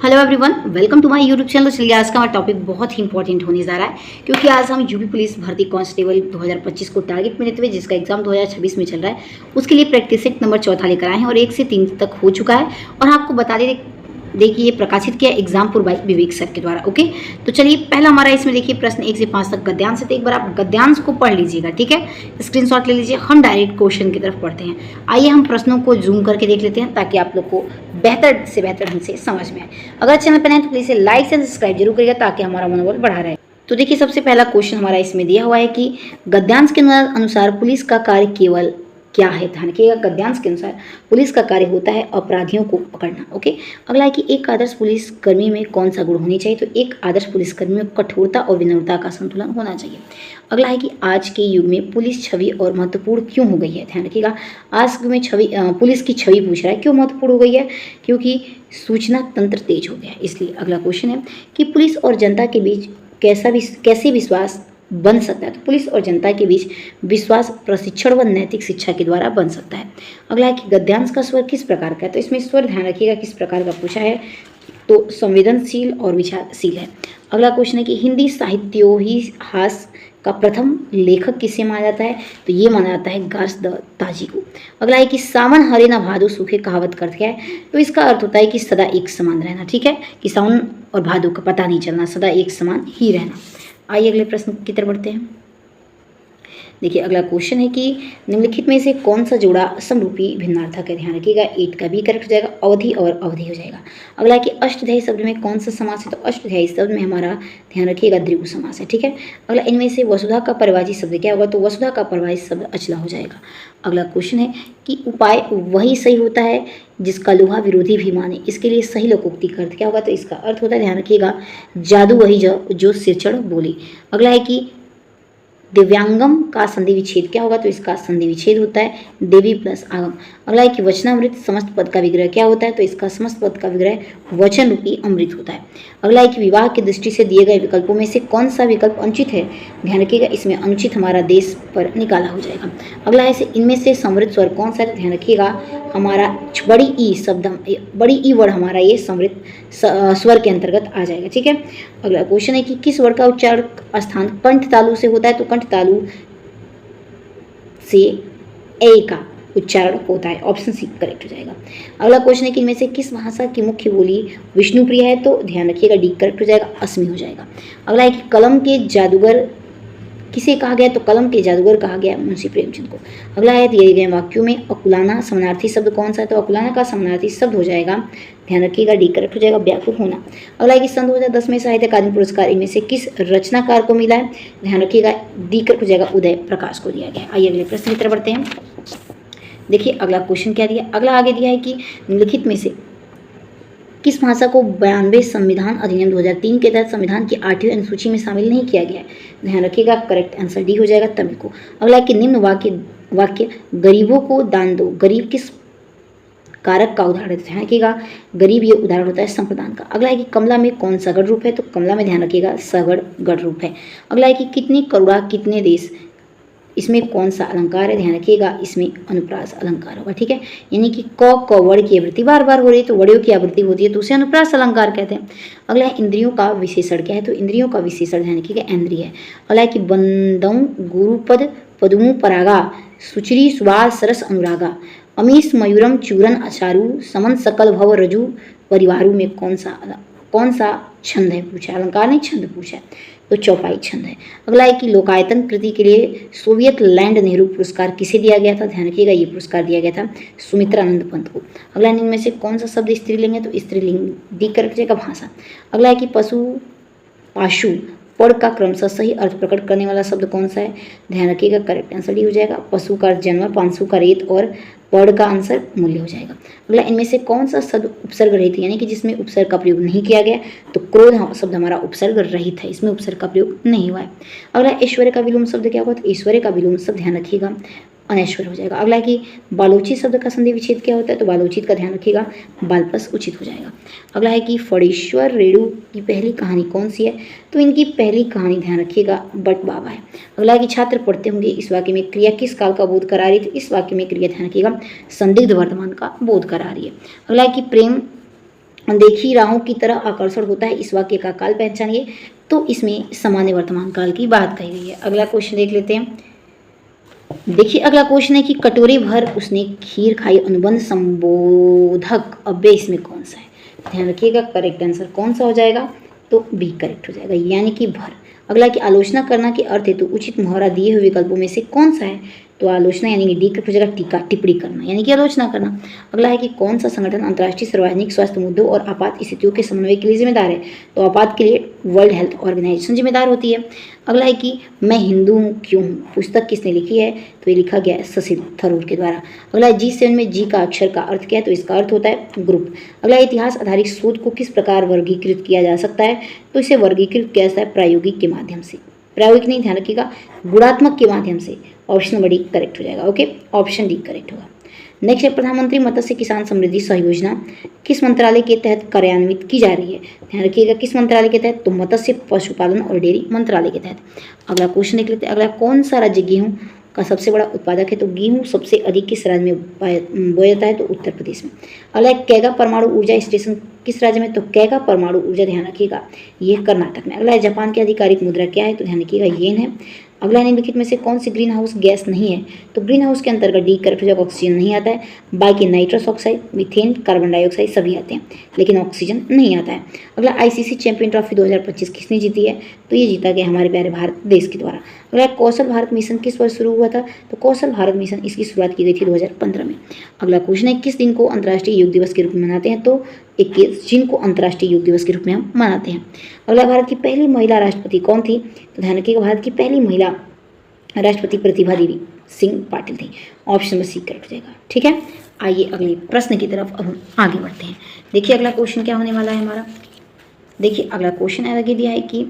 Hello everyone, welcome to my YouTube channel. चलिए आज का हमारा टॉपिक बहुत ही इंपॉर्टेंट होने जा रहा है, क्योंकि आज हम यूपी पुलिस भर्ती कांस्टेबल 2025 को टारगेट में लेते हुए, जिसका एग्जाम 2026 में चल रहा है, उसके लिए प्रैक्टिस सेट नंबर 4 लेकर आए हैं और 1 से 3 तक हो चुका है। और आपको बता दें, देखिए ये प्रकाशित किया एग्जामपुर बाई विवेक सर के द्वारा। ओके, तो चलिए पहला हमारा इसमें देखिए प्रश्न 1 से 5 तक गद्यांश है। तो एक बार आप गद्यांश को पढ़ लीजिएगा, ठीक है, स्क्रीनशॉट ले लीजिए। हम डायरेक्ट क्वेश्चन की तरफ पढ़ते हैं। आइए हम प्रश्नों को जूम करके देख लेते हैं, ताकि आप लोग को बेहतर से बेहतर ढंग से समझ में आए। अगर चैनल पर नए तो प्लीज लाइक एंड सब्सक्राइब जरूर करिएगा, ताकि हमारा मनोबल बढ़ा रहे। तो देखिए सबसे पहला क्वेश्चन हमारा इसमें दिया हुआ है कि गद्यांश के अनुसार पुलिस का कार्य केवल क्या है। ध्यान रखिएगा, गद्यांश के अनुसार पुलिस का कार्य होता है अपराधियों को पकड़ना। ओके, अगला है कि एक आदर्श पुलिसकर्मी में कौन सा गुण होनी चाहिए। तो एक आदर्श पुलिसकर्मी में कठोरता और विनम्रता का संतुलन होना चाहिए। अगला है कि आज के युग में पुलिस छवि और महत्वपूर्ण क्यों हो गई है। ध्यान रखिएगा, आज के में छवि पुलिस की छवि पूछ रहा है, क्यों महत्वपूर्ण हो गई है, क्योंकि सूचना तंत्र तेज हो गया है, इसलिए। अगला क्वेश्चन है कि पुलिस और जनता के बीच कैसे विश्वास बन सकता है। तो पुलिस और जनता के बीच विश्वास प्रशिक्षण व नैतिक शिक्षा के द्वारा बन सकता है। अगला है कि गद्यांश का स्वर किस प्रकार का है। तो इसमें स्वर ध्यान रखिएगा किस प्रकार का पूछा है, तो संवेदनशील और विचारशील है। अगला क्वेश्चन है कि हिंदी साहित्योहिहास का प्रथम लेखक किसे माना जाता है। तो ये माना जाता है घासदाजी को। अगला है कि सावन हरे न भादो सूखे कहावत का अर्थ क्या है। तो इसका अर्थ होता है कि सदा एक समान रहना, ठीक है, कि सावन और भादो का पता नहीं चलना, सदा एक समान ही रहना। आइए अगले प्रश्न की तरफ बढ़ते हैं। देखिए अगला क्वेश्चन है कि निम्नलिखित में से कौन सा जोड़ा समरूपी भिन्नार्थक है। ध्यान रखिएगा, 8 का भी करेक्ट हो जाएगा, अवधि और अवधि हो जाएगा। अगला है कि अष्टध्यायी शब्द में कौन सा समास है। तो अष्टध्यायी शब्द में हमारा ध्यान रखिएगा द्विगु समास है, ठीक है। अगला इनमें से वसुधा का परिवाची शब्द क्या होगा। तो वसुधा का परिवाची शब्द अचला हो जाएगा। अगला क्वेश्चन है कि उपाय वही सही होता है जिसका लोहा विरोधी भी माने, इसके लिए सही लोकोक्ति का अर्थ क्या होगा। तो इसका अर्थ होता है, ध्यान रखिएगा, जादू वही जो सिर चढ़ बोले। अगला है कि दिव्यांगम का संधि विच्छेद क्या होगा। तो इसका संधि विच्छेद होता है देवी प्लस आगम। अगला है कि वचनामृत समस्त पद का विग्रह क्या होता है। तो इसका समस्त पद का विग्रह वचन रूपी अमृत होता है। अगला है कि विवाह की दृष्टि से दिए गए विकल्पों में से कौन सा विकल्प अनुचित है। ध्यान रखिएगा, इसमें अनुचित हमारा देश पर निकाला हो जाएगा। अगला है इनमें से समृद्ध स्वर कौन सा है। ध्यान रखिएगा, हमारा बड़ी ई शब्द, बड़ी ई वर्ड हमारा ये समृद्ध स्वर के अंतर्गत आ जाएगा, ठीक है। अगला क्वेश्चन है कि किस वर्ड का उच्चारण स्थान कंठ तालु से होता है। तो कंठ तालु से ए का उच्चारण होता है, ऑप्शन सी करेक्ट हो जाएगा। अगला क्वेश्चन है कि इनमें से किस भाषा की मुख्य बोली विष्णुप्रिय है। तो ध्यान रखिएगा, डी करेक्ट हो जाएगा, असमी हो जाएगा। अगला है कि कलम के जादूगर किसे कहा गया। तो कलम के जादूगर कहा गया मुंशी प्रेमचंद को। अगला है दिए गए वाक्यों में अकुलाना समानार्थी शब्द कौन सा है। तो अकुलाना का समानार्थी शब्द हो जाएगा, ध्यान रखिएगा, डी करेक्ट हो जाएगा, व्याकुल होना। अगला है कि सन 2010 में साहित्य अकादमी पुरस्कार इनमें से किस रचनाकार को मिला है। ध्यान रखिएगा, डी करेक्ट हो जाएगा, उदय प्रकाश को दिया गया। आइए अगले प्रश्न की तरफ बढ़ते हैं। देखिए अगला क्वेश्चन क्या दिया। अगला आगे दिया है कि निम्नलिखित में से किस भाषा को 92 संविधान अधिनियम 2003 के तहत संविधान की 8वीं अनुसूची में शामिल नहीं किया गया है। ध्यान रखिएगा, करेक्ट आंसर डी हो जाएगा, तमिल को। अगला है कि निम्न वाक्य गरीबों को दान दो, गरीब किस कारक का उदाहरण है। ध्यान रखिएगा, गरीब ये उदाहरण होता है संप्रदान का। अगला है कि कमला में कौन सा गढ़ रूप है। तो कमला में ध्यान रखिएगा सगढ़ गढ़ रूप है। अगला है कि कितनी करुणा कितने देश, इसमें कौन सा अलंकार है। ध्यान रखिएगा, इसमें अनुप्रास अलंकार होगा, ठीक है। यानी कि क वर्ण की आवृत्ति बार बार हो रही है, तो वड़ियों की आवृत्ति होती है, तो उसे अनुप्रास अलंकार कहते हैं। अगला है इंद्रियों का विशेषण क्या है। तो इंद्रियों का विशेषण ध्यान रखिएगा इंद्रिय है। अगला है कि बंदौ गुरुपद पदमु परागा सुचरी सुवास सरस अनुरागा अमीश मयूरम चूरन अचारु समन सकल भव रजु परिवारु में कौन सा छंद है पूछा, अलंकार नहीं छंद पूछा है, तो चौपाई छंद है। अगला है कि लोकायतन कृति के लिए सोवियत लैंड नेहरू पुरस्कार किसे दिया गया था। ध्यान रखिएगा, ये पुरस्कार दिया गया था सुमित्रानंद पंत को। अगला इनमें से कौन सा शब्द स्त्रीलिंग है। तो स्त्रीलिंग डी करेक्ट जाएगा, भाषा। अगला है कि पाशु पढ़ का क्रमशः सही अर्थ प्रकट करने वाला शब्द कौन सा है। ध्यान रखिएगा, करेक्ट आंसर डी हो जाएगा, पशु का जानवर, पांसु का रेत और पढ़ का आंसर मूल्य हो जाएगा। अगला इनमें से कौन सा शब्द उपसर्ग रहित है, यानी कि जिसमें उपसर्ग का प्रयोग नहीं किया गया। तो क्रोध शब्द हमारा उपसर्ग रहित है, इसमें उपसर्ग का प्रयोग नहीं हुआ है। अगला ऐश्वर्य का विलोम शब्द क्या होगा। तो ऐश्वर्य का विलोम शब्द ध्यान रखिएगा अनैश्वर हो जाएगा। अगला है कि बालोचित शब्द का संधि विच्छेद क्या होता है। तो बालोचित का ध्यान रखिएगा बालपस उचित हो जाएगा। अगला है कि फणीश्वर रेणु की पहली कहानी कौन सी है। तो इनकी पहली कहानी ध्यान रखिएगा बट बाबा है। अगला है कि छात्र पढ़ते होंगे इस वाक्य में क्रिया किस काल का बोध करा रही है। तो इस वाक्य में क्रिया ध्यान रखिएगा संदिग्ध वर्तमान का बोध करा रही है। अगला है कि प्रेम देख ही रहा हूं की तरह आकर्षण होता है, इस वाक्य का काल पहचानिए। तो इसमें सामान्य वर्तमान काल की बात कही गई है। अगला क्वेश्चन देख लेते हैं। देखिए अगला क्वेश्चन है कि कटोरे भर उसने खीर खाई, अनुबंध संबोधक अव्यय इसमें कौन सा है? ध्यान रखिएगा, करेक्ट आंसर कौन सा हो जाएगा? तो बी करेक्ट हो जाएगा, यानी कि भर। अगला कि आलोचना करना के अर्थ हेतु उचित मुहावरा दिए हुए विकल्पों में से कौन सा है? तो आलोचना यानी कि डी करेक्ट हो जाएगा, टीका टिप्पणी करना यानी कि आलोचना करना। अगला है कि कौन सा संगठन अंतर्राष्ट्रीय सार्वजनिक स्वास्थ्य मुद्दों और आपात स्थितियों के समन्वय के लिए जिम्मेदार है? तो आपात के लिए वर्ल्ड हेल्थ ऑर्गेनाइजेशन जिम्मेदार होती है। अगला है कि मैं हिंदू हूँ क्यों हूँ, पुस्तक किसने लिखी है? तो ये लिखा गया है शशि थरूर के द्वारा। अगला है G7 में जी का अक्षर का अर्थ क्या है? तो इसका अर्थ होता है ग्रुप। अगला इतिहास आधारित शोध को किस प्रकार वर्गीकृत किया जा सकता है? तो इसे वर्गीकृत किया जाता है प्रायोगिक के माध्यम से, प्रायोगिक नहीं, ध्यान रखिएगा, गुणात्मक के माध्यम से। ऑप्शन नंबर डी करेक्ट हो जाएगा। ओके, ऑप्शन डी करेक्ट होगा। नेक्स्ट है प्रधानमंत्री मत्स्य किसान समृद्धि सहयोजना किस मंत्रालय के तहत कार्यान्वित की जा रही है? ध्यान रखिएगा किस मंत्रालय के तहत? तो मत्स्य पशुपालन और डेयरी मंत्रालय के तहत। अगला क्वेश्चन देख लेते हैं। अगला कौन सा राज्य गेहूं का सबसे बड़ा उत्पादक है? तो गेहूं सबसे अधिक किस राज्य में बोया जाता है? तो उत्तर प्रदेश में। अगला कैगा परमाणु ऊर्जा स्टेशन किस राज्य में? तो कैगा परमाणु ऊर्जा, ध्यान रखिएगा, ये कर्नाटक में। अगला है जापान की आधिकारिक मुद्रा क्या है? तो ध्यान रखिएगा येन है। अगला निम्नलिखित में से कौन सी ग्रीन हाउस गैस नहीं है? तो ग्रीन हाउस के अंतर्गत डी करेक्ट हो जाएगा, ऑक्सीजन नहीं आता है। बाकी nitrous oxide, methane, carbon dioxide सभी आते हैं, लेकिन ऑक्सीजन नहीं आता है। अगला आईसीसी चैंपियन ट्रॉफी 2025 किसने जीती है? तो ये जीता गया हमारे प्यारे भारत देश के द्वारा। अगला कौशल भारत मिशन किस वर्ष शुरू हुआ था? तो कौशल भारत मिशन इसकी शुरुआत की गई थी 2015 में। अगला क्वेश्चन है किस दिन को अंतर्राष्ट्रीय योग दिवस के रूप में मनाते हैं? तो 21 जून को अंतर्राष्ट्रीय योग दिवस के रूप में हम मनाते हैं। अगला भारत की पहली महिला राष्ट्रपति कौन थी? तो ध्यान रखिएगा भारत की पहली महिला राष्ट्रपति प्रतिभा देवी सिंह पाटिल थी। ऑप्शन नंबर सी करेक्ट हो जाएगा। ठीक है, आइए अगले प्रश्न की तरफ अब हम आगे बढ़ते हैं। देखिए अगला क्वेश्चन क्या होने वाला है हमारा। देखिए अगला क्वेश्चन आगे दिया है कि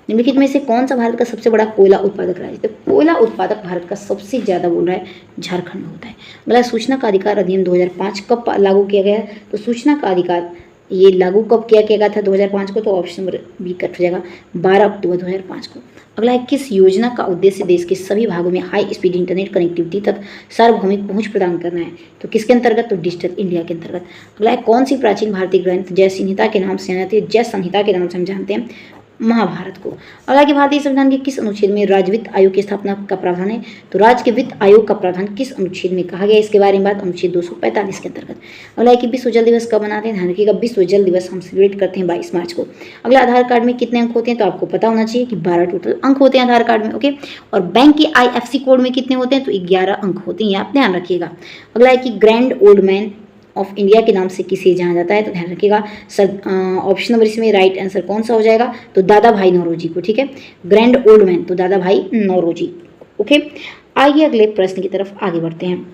निम्नलिखित में से कौन सा भारत का सबसे बड़ा कोयला उत्पादक राज्य? तो कोयला उत्पादक भारत का सबसे ज्यादा बोल रहा है झारखंड में होता है। अगला सूचना का अधिकार अधिनियम 2005 कब लागू किया गया? तो सूचना का अधिकार ये लागू कब किया गया था? 2005 को। तो ऑप्शन नंबर बी कट हो जाएगा, 12 अक्टूबर 2005 को। अगला है किस योजना का उद्देश्य देश के सभी भागों में हाई स्पीड इंटरनेट कनेक्टिविटी तक सार्वभौमिक पहुंच प्रदान करना है? तो किसके अंतर्गत? तो डिजिटल इंडिया के अंतर्गत। अगला है कौन सी प्राचीन भारतीय ग्रंथ जय संहिता के नाम से जाने जाती है? जय संहिता के नाम से हम जानते हैं महाभारत को। अगला कि भारतीय संविधान के किस अनुच्छेद में राज्य वित्त आयोग की स्थापना का प्रावधान है? तो राज्य के वित्त आयोग का प्रावधान किस अनुच्छेद में कहा गया? इसके बारे में बात अनुच्छेद 245 के अंतर्गत। अगला है कि विश्व जल दिवस कब मनाते हैं? ध्यान रखिएगा विश्व जल दिवस हम सेलिब्रेट करते हैं 22 मार्च को। अगला आधार कार्ड में कितने अंक होते हैं? तो आपको पता होना चाहिए कि 12 टोटल अंक होते हैं आधार कार्ड में। ओके, और बैंक के IFSC कोड में कितने होते हैं? तो 11 अंक होते हैं, आप ध्यान रखिएगा। अगला है कि grand old man of India के नाम से किसे जाना जाता है? तो ध्यान रखिएगा सर, ऑप्शन नंबर इसमें राइट आंसर कौन सा हो जाएगा? तो दादा भाई नौरोजी को। ठीक है, ग्रैंड ओल्ड मैन तो दादा भाई नौरोजी। ओके, आइए अगले प्रश्न की तरफ आगे बढ़ते हैं।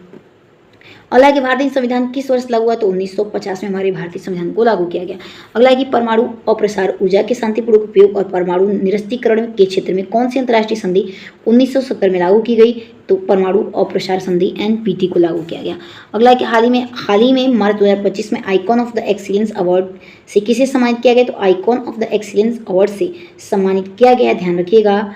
अगला है कि भारतीय संविधान किस वर्ष लागू हुआ? तो 1950 में हमारे भारतीय संविधान को लागू किया गया। अगला है कि परमाणु अप्रसार ऊर्जा के शांतिपूर्वक उपयोग और परमाणु निरस्त्रीकरण के क्षेत्र में कौन सी अंतर्राष्ट्रीय संधि 1970 में लागू की गई? तो परमाणु अप्रसार संधि NPT को लागू किया गया। अगला है कि हाल ही में मार्च 2025 में icon of the excellence award से किसे सम्मानित किया गया? तो icon of the excellence award से सम्मानित किया गया, ध्यान रखिएगा,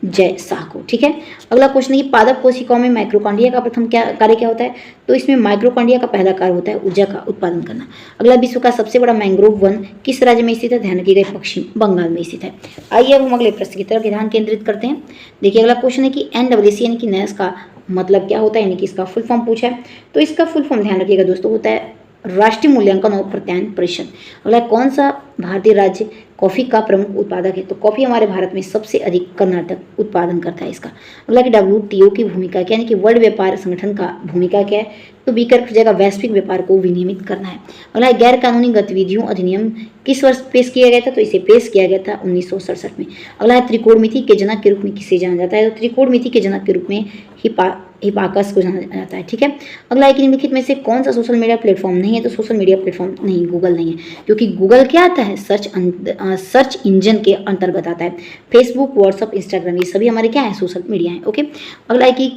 जय शाह को। ठीक है, अगला क्वेश्चन है कि पादप कोशिकाओं में माइक्रोकांडिया का प्रथम कार्य क्या होता है? तो इसमें माइक्रोकांडिया का पहला कार्य होता है ऊर्जा का उत्पादन करना। अगला विश्व का सबसे बड़ा मैंग्रोव वन किस राज्य में स्थित है? ध्यान रखिएगा पश्चिम बंगाल में स्थित है। आइए अब हम अगले प्रश्न की तरफ ध्यान केंद्रित करते हैं। देखिए अगला क्वेश्चन है कि NWC यानी कि NAS का मतलब क्या होता है, यानी कि इसका फुल फॉर्म पूछा है। तो इसका फुल फॉर्म ध्यान रखिएगा दोस्तों होता है राष्ट्रीय मूल्यांकन और प्रत्यायन परिषद। अगला कौन सा भारतीय राज्य कॉफी का प्रमुख उत्पादक है? तो कॉफी हमारे भारत में सबसे अधिक कर्नाटक उत्पादन करता है इसका। अगला कि WTO की भूमिका क्या, यानी कि वर्ल्ड व्यापार संगठन का भूमिका क्या है? तो बी करेक्ट हो जाएगा, वैश्विक व्यापार को विनियमित करना है। अगला गैर कानूनी गतिविधियों अधिनियम किस वर्ष पेश किया गया था? तो इसे पेश किया गया था 1967 में। अगला है त्रिकोणमिति के जनक के रूप में किसे जाना जाता है? तो त्रिकोणमिति के जनक के रूप में हिपाकस को जाना जाता है। ठीक है, अगला है कि निम्नलिखित में से कौन सा सोशल मीडिया प्लेटफॉर्म नहीं है? तो सोशल मीडिया प्लेटफॉर्म नहीं, गूगल नहीं है, क्योंकि गूगल क्या आता है? सर्च इंजन के अंतर्गत आता है। फेसबुक, व्हाट्सअप, इंस्टाग्राम ये सभी हमारे क्या है? सोशल मीडिया है। ओके, अगला है कि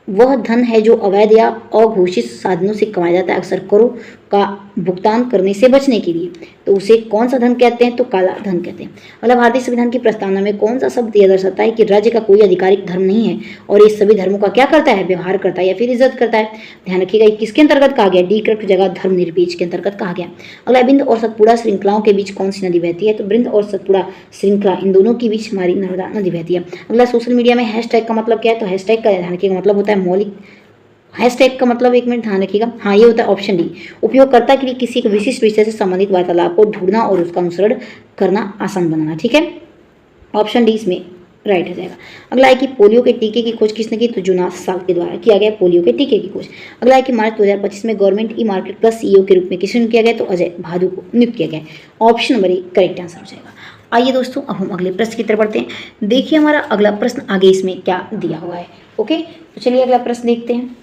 वह धन है जो अवैध या अघोषित साधनों से कमाया जाता है, अक्सर करों का भुगतान करने से बचने के लिए, तो उसे कौन सा धन कहते हैं? तो काला धन कहते हैं। मतलब भारतीय संविधान की प्रस्तावना में कौन सा शब्द यह दर्शाता है कि राज्य का कोई आधिकारिक धर्म नहीं है और ये सभी धर्मों का क्या करता है? व्यवहार करता है या फिर इज्जत करता है। ध्यान रखिएगा, ये किसके अंतर्गत कहा गया? डिक्रप्ट जगह धर्मनिरपेक्ष के अंतर्गत कहा गया। अगला, बिंद और सतपुड़ा श्रृंखलाओं के बीच कौन सी नदी बहती है? तो बिंद और सतपुड़ा श्रृंखला, इन दोनों के बीच हमारी नर्मदा नदी बहती है। अगला, सोशल मीडिया में हैशटैग का मतलब क्या है? तो हैशटैग का ध्यान रखिएगा मतलब होता है मौलिक। हैशटैग का मतलब, एक मिनट ध्यान रखिएगा, हाँ ये होता है ऑप्शन डी, उपयोगकर्ता के लिए किसी एक विशिष्ट विषय से संबंधित वार्तालाप को ढूंढना और उसका अनुसरण करना आसान बनाना। ठीक है, ऑप्शन डी इसमें राइट हो जाएगा। अगला है कि पोलियो के टीके की खोज किसने की? तो जोनास साल्क के द्वारा किया गया पोलियो के टीके की खोज। अगला है कि मार्च 2025 में government e market plus CEO के रूप में किसने किया गया? तो अजय भादु को नियुक्त किया गया। Option number A correct answer हो जाएगा। आइए दोस्तों, अब हम अगले प्रश्न की तरफ बढ़ते हैं। देखिए हमारा अगला प्रश्न आगे इसमें क्या दिया हुआ है। ओके, तो चलिए अगला प्रश्न देखते हैं।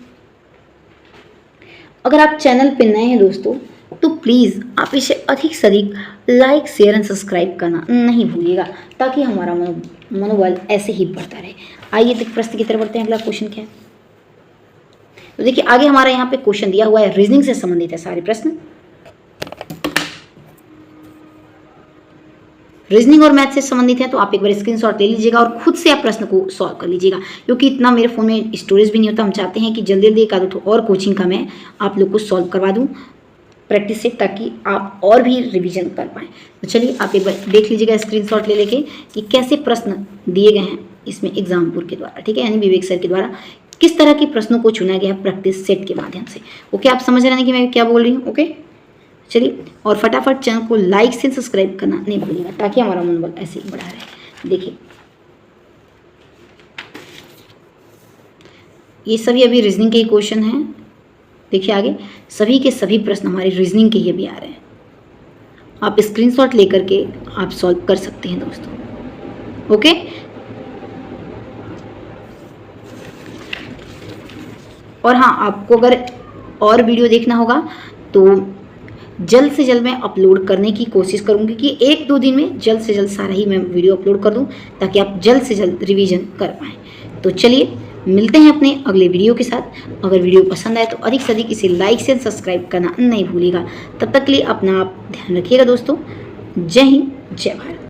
अगर आप चैनल पे नए हैं दोस्तों, तो प्लीज़ आप इसे अधिक से अधिक लाइक, शेयर एंड सब्सक्राइब करना नहीं भूलिएगा, ताकि हमारा मनोबल ऐसे ही बढ़ता रहे। आइए देख प्रश्न की तरफ बढ़ते हैं। अगला क्वेश्चन क्या है? तो देखिए आगे हमारा यहाँ पे क्वेश्चन दिया हुआ है, रीजनिंग से संबंधित है सारे प्रश्न। रीजनिंग और मैथ से संबंधित है, तो आप एक बार स्क्रीनशॉट ले लीजिएगा और खुद से आप प्रश्न को सॉल्व कर लीजिएगा, क्योंकि इतना मेरे फ़ोन में स्टोरेज भी नहीं होता। हम चाहते हैं कि जल्दी जल्दी एक आध और कोचिंग का मैं आप लोग को सॉल्व करवा दूँ प्रैक्टिस से, ताकि आप और भी रिवीजन कर पाएँ। तो चलिए आप एक बार देख लीजिएगा स्क्रीनशॉट ले लेके कि कैसे प्रश्न दिए गए हैं इसमें एग्जामपुर के द्वारा। ठीक है, यानी विवेक सर के द्वारा किस तरह के प्रश्नों को चुना गया प्रैक्टिस सेट के माध्यम से। ओके, आप समझ रहे हैं कि मैं क्या बोल रही हूँ? ओके, चलिए, और फटाफट चैनल को लाइक से सब्सक्राइब करना नहीं भूलिएगा, ताकि हमारा मनोबल ऐसे ही बढ़ा रहे। देखिए ये सभी अभी रीजनिंग के ही क्वेश्चन हैं। देखिए आगे सभी के सभी प्रश्न हमारे रीजनिंग के ही अभी आ रहे हैं। आप स्क्रीनशॉट लेकर के आप सॉल्व कर सकते हैं दोस्तों। ओके, और हाँ, आपको अगर और वीडियो देखना होगा तो जल्द से जल्द मैं अपलोड करने की कोशिश करूंगी कि 1-2 दिन में जल्द से जल्द सारा ही मैं वीडियो अपलोड कर दूं, ताकि आप जल्द से जल्द रिवीजन कर पाएँ। तो चलिए मिलते हैं अपने अगले वीडियो के साथ। अगर वीडियो पसंद आए तो अधिक से अधिक इसे लाइक से सब्सक्राइब करना नहीं भूलिएगा। तब तक के लिए अपना आप ध्यान रखिएगा दोस्तों। जय हिंद, जय भारत।